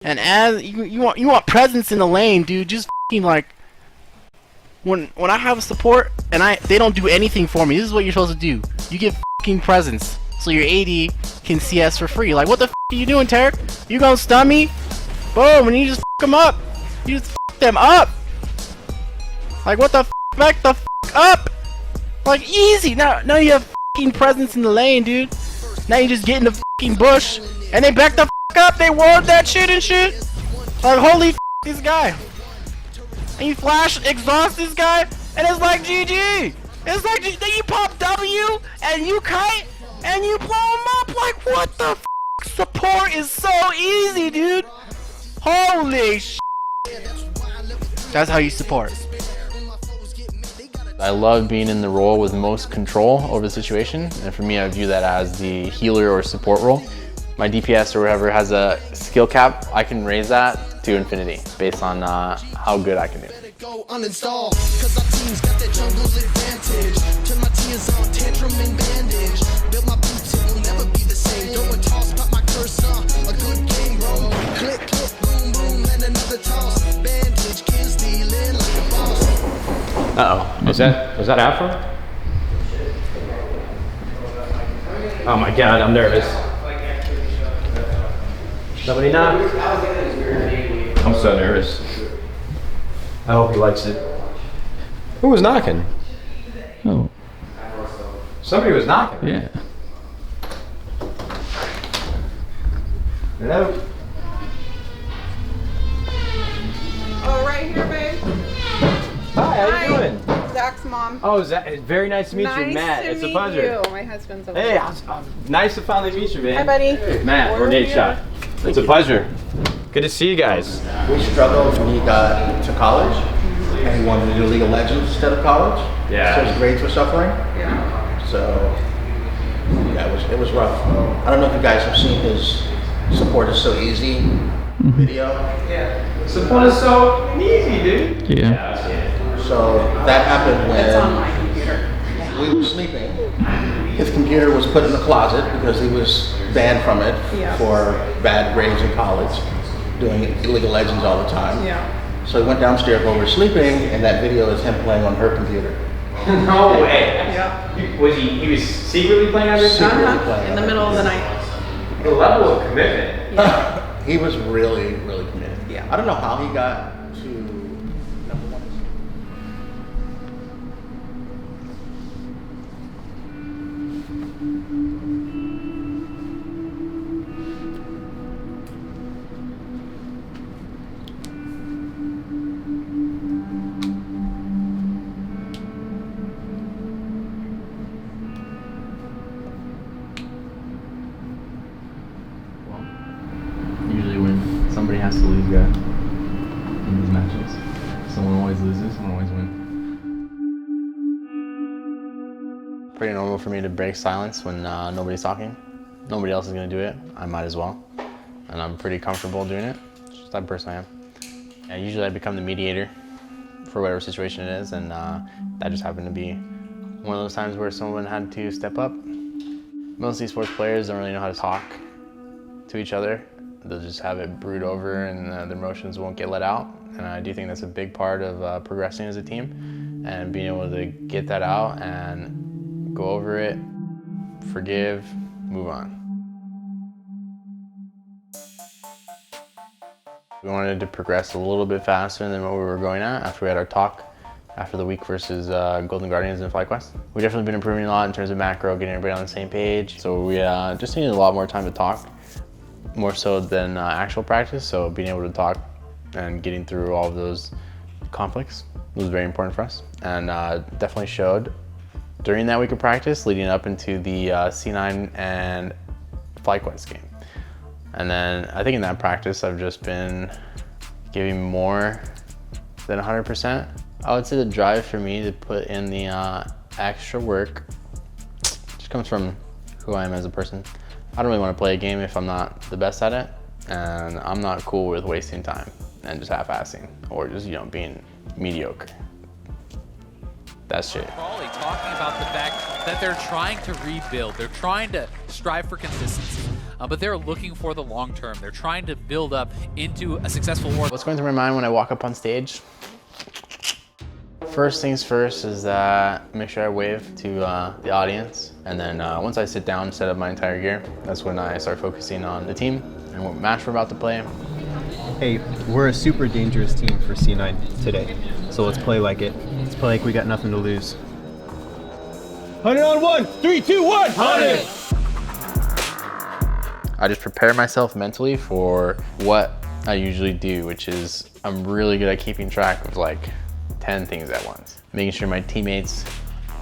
And as you want presence in the lane, dude. Just f***ing like when I have a support and they don't do anything for me. This is what you're supposed to do. You give f***ing presence so your AD can CS for free. Like, what the f*** are you doing, Tarek? You gonna stun me? Boom, and you just f*** them up. You just f*** them up. Like, what the f***? Back the f*** up. Like, easy. Now you have f***ing presence in the lane, dude. Now you just get in the f***ing bush and they back the f*** up. They ward that shit and shit. Like, holy f*** this guy. And you flash exhaust this guy, and it's like GG. It's like then you pop W and you kite and you blow him up. Like, what the f***? Support is so easy, dude. Holy sh**. That's how you support. I love being in the role with most control over the situation, and for me, I view that as the healer or support role. My DPS or whatever has a skill cap. I can raise that to infinity based on how good I can do. Uh-oh. Was that Afro? Oh my god, I'm nervous. Somebody knock? I'm so nervous. I hope he likes it. Who was knocking? Oh. Somebody was knocking. Yeah. Hello? Oh, right here, babe. Hi, how you doing? Zach's mom. Oh, very nice to meet you, Matt. To it's a meet pleasure. You. My husband's over Hey, there. nice to finally meet you, man. Hi, buddy. Hey, Matt, or Nate Shot. It's a pleasure. Good to see you guys. We struggled when he got to college, and he wanted to do League of Legends instead of college. Yeah. So his grades were suffering. Yeah. So yeah, it was rough. I don't know if you guys have seen his Support Is So Easy video. Yeah. Support is so easy, dude. Yeah. I've seen it. So that happened when It's on my computer. we were sleeping. His computer was put in the closet because he was banned from it Yeah. for bad grades in college, doing League of Legends all the time. Yeah. So he went downstairs while we were sleeping, and that video is him playing on her computer. No way. Yeah. He was secretly playing on your Secretly computer? playing In the on middle her of the computer. night. The level of commitment. Yeah. He was really, really committed. Yeah. I don't know how he got to number one. Usually when somebody has to lose, yeah, in these matches, someone always loses, someone always wins. Pretty normal for me to break silence when nobody's talking. Nobody else is gonna do it, I might as well. And I'm pretty comfortable doing it. It's just the type of person I am. And usually I become the mediator for whatever situation it is, and that just happened to be one of those times where someone had to step up. Most esports players don't really know how to talk to each other. They'll just have it brewed over and their emotions won't get let out. And I do think that's a big part of progressing as a team and being able to get that out and go over it, forgive, move on. We wanted to progress a little bit faster than what we were going at after we had our talk after the week versus Golden Guardians and Flyquest. We've definitely been improving a lot in terms of macro, getting everybody on the same page. So we just needed a lot more time to talk, more so than actual practice. So being able to talk and getting through all of those conflicts was very important for us, and definitely showed during that week of practice leading up into the C9 and Flyquest game. And then I think in that practice I've just been giving more than 100%. I would say the drive for me to put in the extra work just comes from who I am as a person. I don't really want to play a game if I'm not the best at it, and I'm not cool with wasting time and just half-assing or just, you know, being mediocre. That's shit. Probably talking about the fact that they're trying to rebuild. They're trying to strive for consistency. but they're looking for the long term. They're trying to build up into a successful war. What's going through my mind when I walk up on stage? First things first is that make sure I wave to the audience, and then once I sit down, set up my entire gear, that's when I start focusing on the team and what match we're about to play. Hey, we're a super dangerous team for C9 today, so let's play like it. Let's play like we got nothing to lose. 100 on 1, 3, 2, 1, 100! I just prepare myself mentally for what I usually do, which is I'm really good at keeping track of like 10 things at once. Making sure my teammates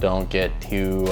don't get too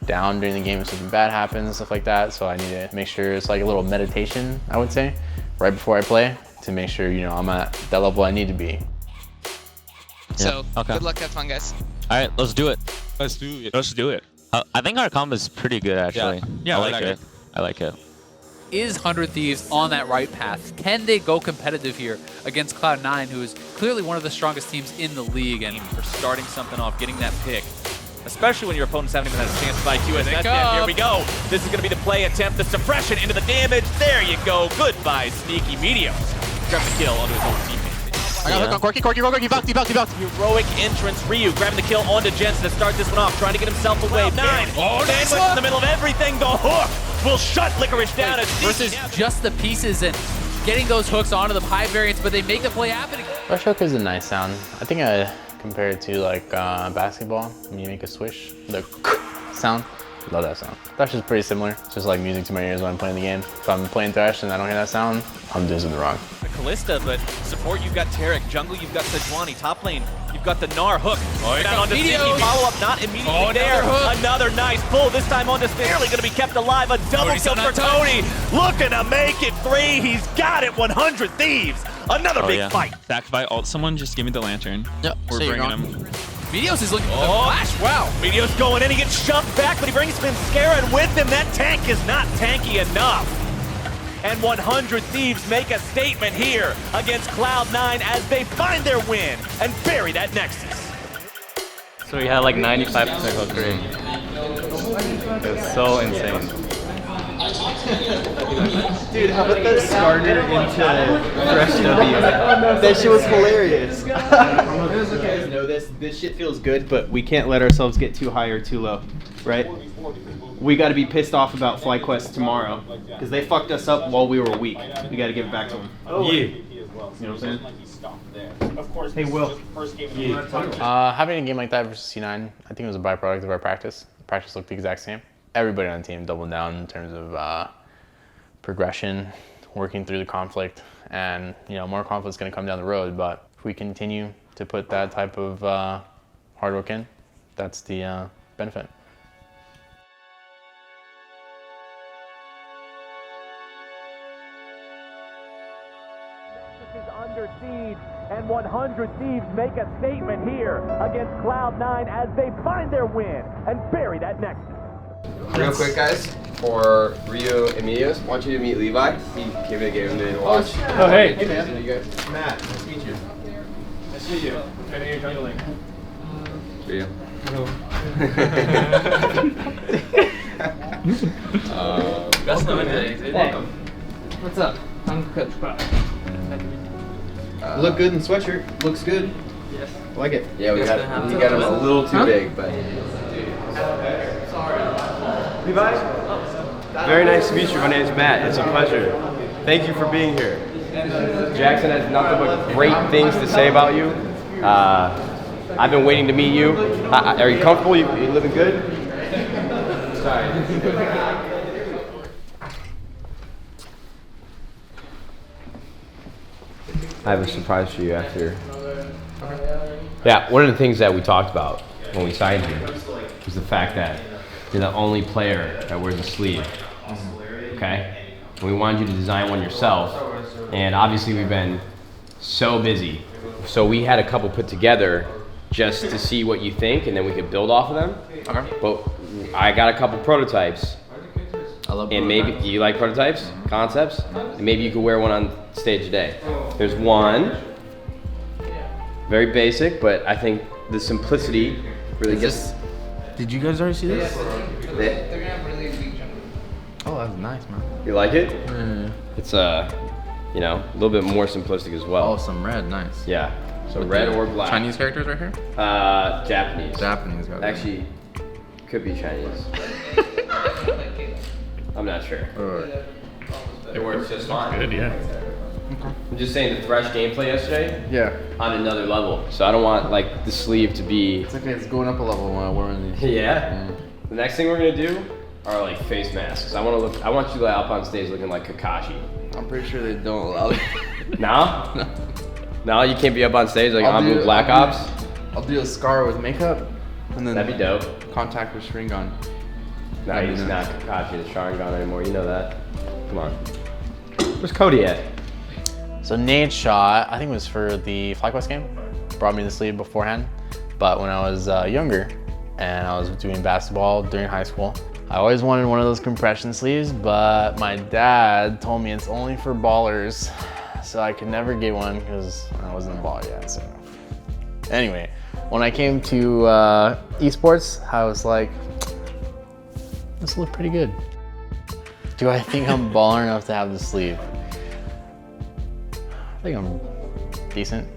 down during the game if something bad happens and stuff like that. So I need to make sure it's like a little meditation, I would say, right before I play to make sure, you know, I'm at that level I need to be. So, good luck, have fun, guys. All right, let's do it. Let's do it. I think our combo is pretty good, actually. Yeah, I like it. I like it. Is 100 Thieves on that right path? Can they go competitive here against Cloud9, who is clearly one of the strongest teams in the league? And for starting something off, getting that pick. Especially when your opponents haven't even had a chance to buy QSS yet. Here we go. This is going to be the play attempt, the suppression into the damage. There you go. Goodbye, Sneaky Meteor. Grab the kill onto his own teammate. I got hook on Corky, debunked. Heroic entrance, Ryu grabbing the kill onto Jensen to start this one off, trying to get himself away. 9. Sandwich in the middle of everything. The hook will shut Licorice down. Versus just the pieces and getting those hooks onto the high variants, but they make the play happen. Rush hook is a nice sound. I think I compare it to like basketball when you make a swish, the sound. Love that sound. Thrash is pretty similar. It's just like music to my ears when I'm playing the game. If I'm playing Thrash and I don't hear that sound, I'm doing something wrong. Kalista, but support you've got Tarek, jungle you've got Sejuani, top lane you've got the Gnar hook. Down onto Sneaky, follow up not immediately there. Another nice pull, this time onto barely gonna be kept alive. A double kill for Tony. Looking to make it 3. He's got it. 100 Thieves. Another big fight. Back by ult someone, just give me the lantern. Yep, we're bringing him. Meteos is looking for the flash. Wow. Meteos going in, he gets shoved back, but he brings Mascara, and with him, that tank is not tanky enough. And 100 Thieves make a statement here against Cloud9 as they find their win and bury that Nexus. So we had like 95% hook rate. It was so insane. Dude, how about that starter into Fresh W? That shit was hilarious. Know this shit feels good, but we can't let ourselves get too high or too low, right? We got to be pissed off about Flyquest tomorrow because they fucked us up while we were weak. We got to give it back to them. Yeah. You know what I'm saying? Hey, Will. Having a game like that versus C9, I think it was a byproduct of our practice. The practice looked the exact same. Everybody on the team doubled down in terms of progression, working through the conflict, and you know, more conflict's going to come down the road. But if we continue to put that type of hard work in, that's the benefit. Is under siege, and 100 Thieves make a statement here against Cloud9 as they find their win and bury that Nexus. Real quick, guys, for Rio and Meteos, I want you to meet Levi. He gave it a game to watch. Oh, hey. Hey, man. You guys. Matt, nice to meet you. Nice to meet you. I know you're jungling. Rio. Hello. That's not it. Welcome. What's up? I'm Coach. Look good in sweatshirt. Looks good. Yes. Like it. Yeah, we got him a little too big, but. Levi? Very nice to meet you. My name is Matt. It's a pleasure. Thank you for being here. Jackson has nothing but great things to say about you. I've been waiting to meet you. Are you comfortable? You living good? Sorry. I have a surprise for you after. Yeah, one of the things that we talked about when we signed you was the fact that you're the only player that wears a sleeve. Okay? And we wanted you to design one yourself, and obviously we've been so busy. So we had a couple put together just to see what you think, and then we could build off of them. Okay. But I got a couple prototypes. I love and maybe you like prototypes, concepts, and maybe you could wear one on stage today. There's one, very basic, but I think the simplicity really gets. Did you guys already see this? Oh, Oh, that's nice, man. You like it? Yeah. It's you know, a little bit more simplistic as well. Oh, some red, nice. Yeah. So red or black. Chinese characters right here? Japanese. Japanese. Got Actually, could be Chinese. I'm not sure. It works just fine. Good, yeah. I'm just saying the Thresh gameplay yesterday. Yeah. On another level. So I don't want like the sleeve to be. It's okay. It's going up a level when we're in these. Yeah. The next thing we're gonna do are like face masks. I want you up on stage looking like Kakashi. I'm pretty sure they don't allow it. No? No, you can't be up on stage like I'm Black Ops. I'll do a scar with makeup, and then that'd be dope. Contact with Sharingan. No, he's not Kakashi the Sharingan anymore. You know that. Come on. Where's Cody at? So Nate shot, I think it was for the Flyquest game, brought me the sleeve beforehand. But when I was younger and I was doing basketball during high school, I always wanted one of those compression sleeves, but my dad told me it's only for ballers. So I could never get one because I wasn't a baller yet. So anyway, when I came to esports, I was like, this looks pretty good. Do I think I'm baller enough to have the sleeve? I think I'm decent,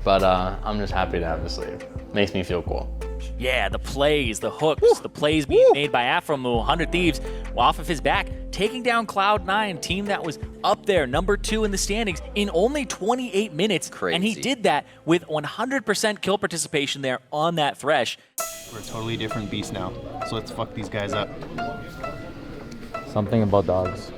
but I'm just happy to have the sleeve. Makes me feel cool. Yeah, the plays, the hooks, the plays being made by APHROMOO, 100 Thieves, off of his back, taking down Cloud9, team that was up there, number 2 in the standings, in only 28 minutes. Crazy. And he did that with 100% kill participation there on that Thresh. We're a totally different beast now, so let's fuck these guys up. Something about dogs.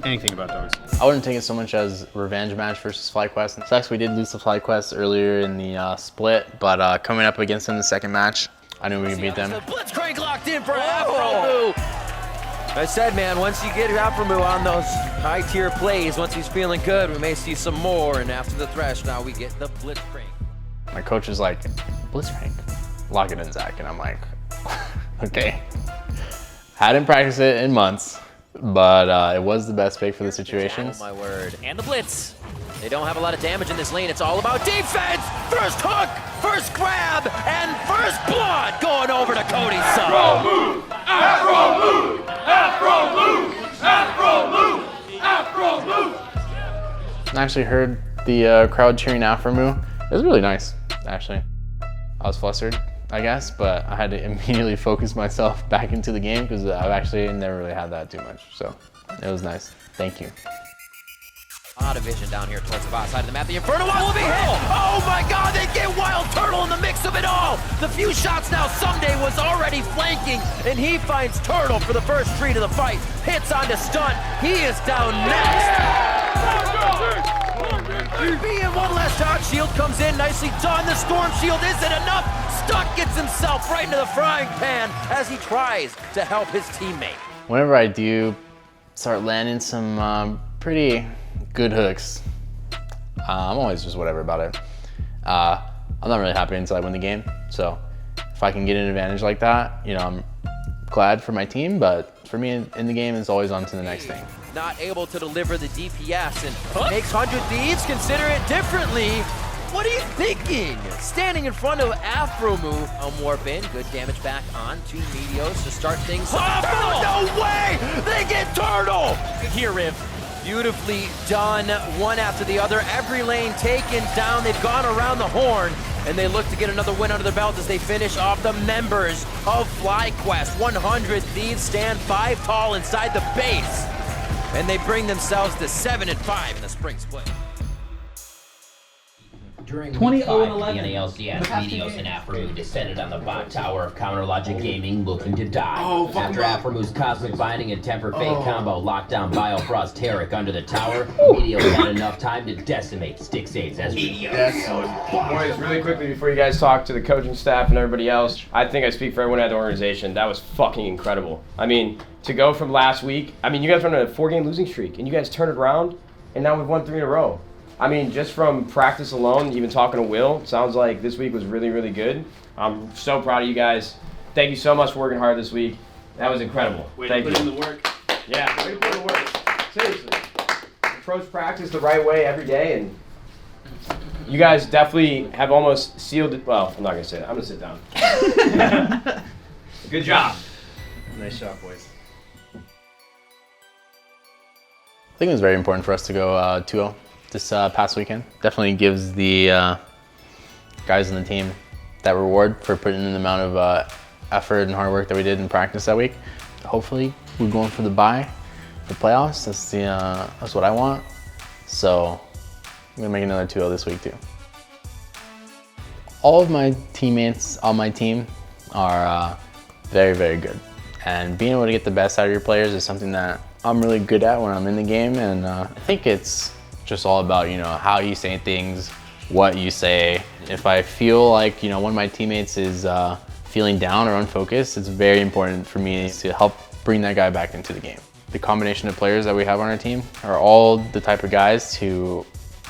Anything about dogs. I wouldn't take it so much as revenge match versus Flyquest. It sucks we did lose to Flyquest earlier in the split, but coming up against them in the second match, I knew we could beat them. The Blitzcrank locked in for APHROMOO. I said, man, once you get APHROMOO on those high-tier plays, once he's feeling good, we may see some more. And after the Thresh, now we get the Blitzcrank. My coach is like, Blitzcrank, lock it in, Zach. And I'm like, okay. Hadn't practiced it in months, but it was the best pick for the situation. Oh, my word. And the Blitz. They don't have a lot of damage in this lane. It's all about defense. First hook, first grab, and first blood going over to Cody's side. APHROMOO! APHROMOO! APHROMOO! APHROMOO! APHROMOO! I actually heard the crowd cheering APHROMOO. It was really nice, actually. I was flustered, I guess, but I had to immediately focus myself back into the game because I've actually never really had that too much. So it was nice. Thank you. A lot of vision down here towards the bottom side of the map. The Inferno will be hit. Oh my God, they get Wild Turtle in the mix of it all. The few shots now, Someday was already flanking, and he finds Turtle for the first treat of the fight. Hits onto Stunt. He is down next. Being one last shot, Shield comes in, nicely done. The Storm Shield isn't enough. Stunt gets himself right into the frying pan as he tries to help his teammate. Whenever I do start landing some pretty good hooks, I'm always just whatever about it. I'm not really happy until I win the game. So if I can get an advantage like that, you know, I'm glad for my team, but for me in the game, it's always on to the next thing. Not able to deliver the DPS and makes 100 Thieves consider it differently. What are you thinking? Standing in front of APHROMOO. Warp in, good damage back on to Meteos to start things off. Oh, no way! They get Turtle! Here, Riv. Beautifully done, one after the other. Every lane taken down. They've gone around the horn, and they look to get another win under their belt as they finish off the members of Flyquest. 100 Thieves stand 5 tall inside the base, and they bring themselves to 7-5 in the spring split. During week 5 of the NALCS, Meteos and APHROMOO descended on the bot tower of Counter Logic Gaming looking to die. After APHROMOO's Cosmic Binding and Temper Fate combo locked down Biofrost Tarek under the tower, Meteos had enough time to decimate Stix 8's as Boys, really quickly before you guys talk to the coaching staff and everybody else, I think I speak for everyone at the organization. That was fucking incredible. I mean, to go from last week, I mean, you guys were on a 4-game losing streak, and you guys turned it around, and now we've won 3 in a row. I mean, just from practice alone, even talking to Will, sounds like this week was really, really good. I'm so proud of you guys. Thank you so much for working hard this week. That was incredible. Thank you. Put in the work. Yeah, way to put in the work. Seriously. Approach practice the right way every day, and you guys definitely have almost sealed it. Well, I'm not going to say that. I'm going to sit down. Good job. Nice job, boys. think it was very important for us to go 2-0 this past weekend. Definitely gives the guys on the team that reward for putting in the amount of effort and hard work that we did in practice that week. Hopefully, we're going for the bye, the playoffs. That's what I want. So I'm gonna make another 2-0 this week too. All of my teammates on my team are very, very good. And being able to get the best out of your players is something that I'm really good at when I'm in the game. And I think it's just all about, you know, how you say things, what you say. If I feel like, you know, one of my teammates is feeling down or unfocused, it's very important for me to help bring that guy back into the game. The combination of players that we have on our team are all the type of guys to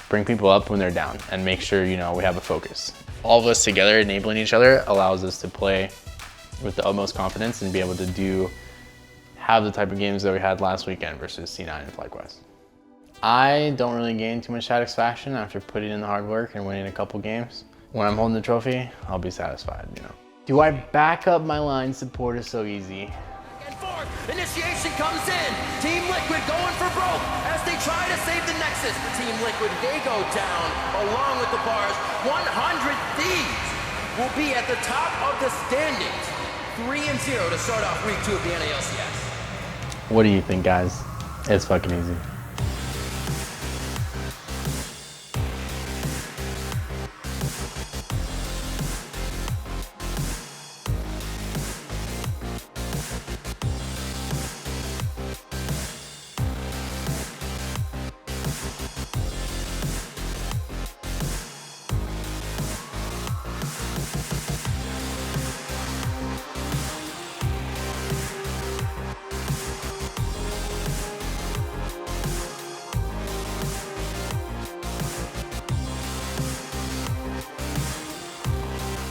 bring people up when they're down and make sure, you know, we have a focus. All of us together enabling each other allows us to play with the utmost confidence and be able to have the type of games that we had last weekend versus C9 and Flyquest. I don't really gain too much satisfaction after putting in the hard work and winning a couple games. When I'm holding the trophy, I'll be satisfied, you know. Do I back up my line support is so easy? Initiation comes in. Team Liquid going for broke as they try to save the Nexus. Team Liquid, they go down along with the bars. 100 Thieves will be at the top of the standings. 3-0 to start off week 2 of the NALCS. What do you think, guys? It's fucking easy.